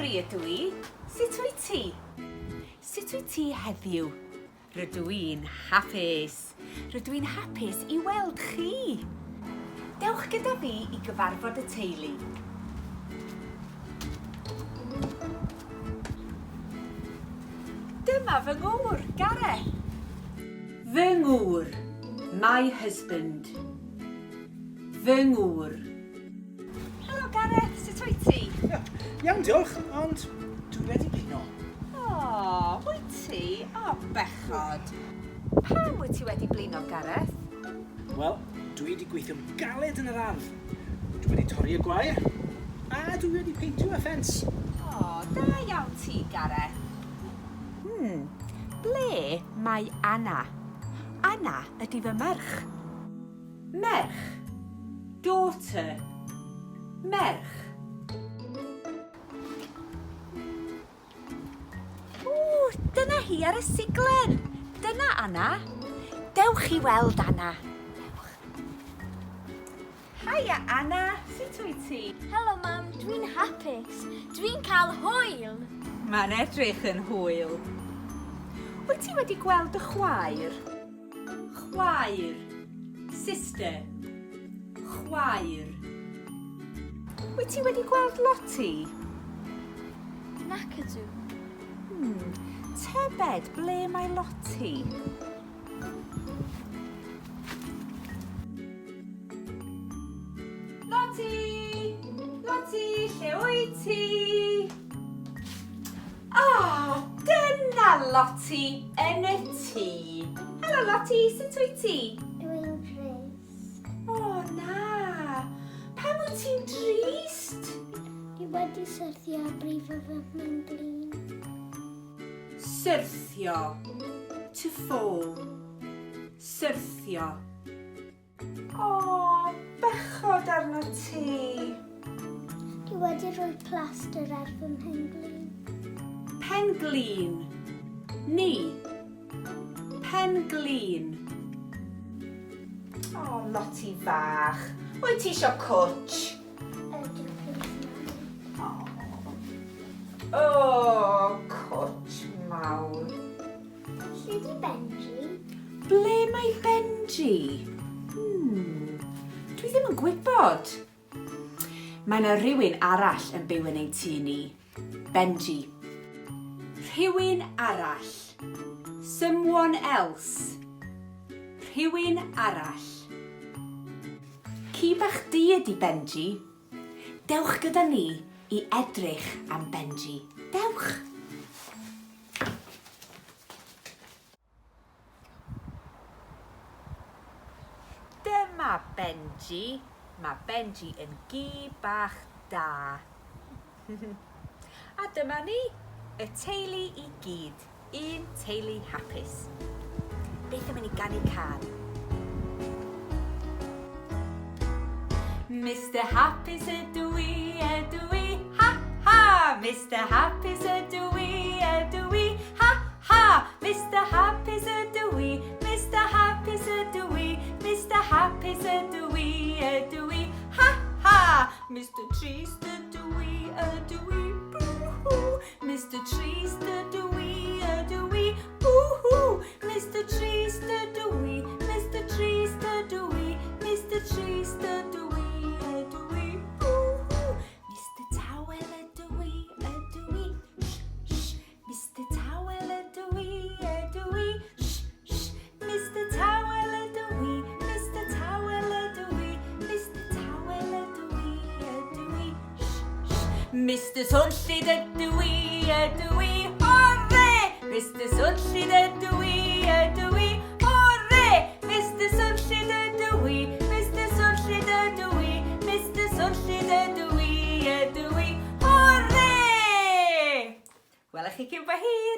Lowri ydw i. Sut wyt ti? Sut wyt ti heddiw? Rydw i'n hapus. Rydw i'n hapus I weld chi. Dewch gyda fi I gyfarfod y teulu. Dyma fy ngŵr, Gareth. Fy ngŵr, my husband. Fy ngŵr. Helo Gareth, sut wyt ti? Iawn diolch, ond dwi wedi blino. O, wyt ti? O, bechod. Pam wyt ti wedi blino, Gareth? Wel, dwi wedi gweithio'n galed yn yr ardd. Dwi wedi torri y gwair, a dwi wedi peintio y ffens. O, da iawn ti, Gareth. Ble mae Anna? Anna ydy fy merch. Merch. Daughter. Merch. Dyna hi ar y siglen. Dyna Anna. Dewch I weld Anna. Haia Anna, sut wyt ti? Helo mam, dwi'n hapus. Dwi'n cael hwyl. Mae'n edrych yn hwyl. Wyt ti wedi gweld y chwaer? Chwaer. Sister. Chwaer. Wyt ti wedi gweld Lottie? Nac ydw. Tybed, ble mae Lottie? Lottie! Lottie, lle wyt ti? Dyna Lottie yn y tŷ. Helo Lottie, sut wyt ti? Dwi'n drist. O na, pam wyt ti'n drist? Dwi wedi syrthio brifo fy mhenglin. Syrthio. To fall. Syrthio. O, bechod arno ti. Dwi wedi rhoi plaster ar fy mhenglin. Penglin. Ni. Penglin. O, Lottie fach. Wyt ti isio Cwtsh? Ydw, plîs mam. O, Cwtsh mawr. Lle di Benji? Ble mae Benji? Dwi ddim yn gwybod. Mae yna rhywun arall yn byw yn ein tŷ ni. Benji. Rhywun arall. Someone else. Rhywun arall. Ci bach di ydi Benji. Dewch gyda ni I edrych am Benji. Dewch. Dyma Benji. Mae Benji yn gi bach da. A dyma ni, y teulu I gyd. Un teulu hapus. Beth yn mynd I ganu can? Mr Hapus ydw I, ha ha! Mr Hapus ydw I, ha ha! Mr Hapus ydw I, Mr Hapus ydw I, Mr Hapus ydw I, ha ha! Mr Trist ydw I, boo-hoo! Mr Trist ydw I, boo-hoo! Mr Trist ydw I, Mr Trist ydw I, Mr Trist ydw I. Mr Swnllyd ydw I, hore! Mr Swnllyd ydw I, hore! Mr Swnllyd ydw I, Mr Swnllyd ydw I, Mr Swnllyd ydw I, hore! Welech chi cyn bo hir.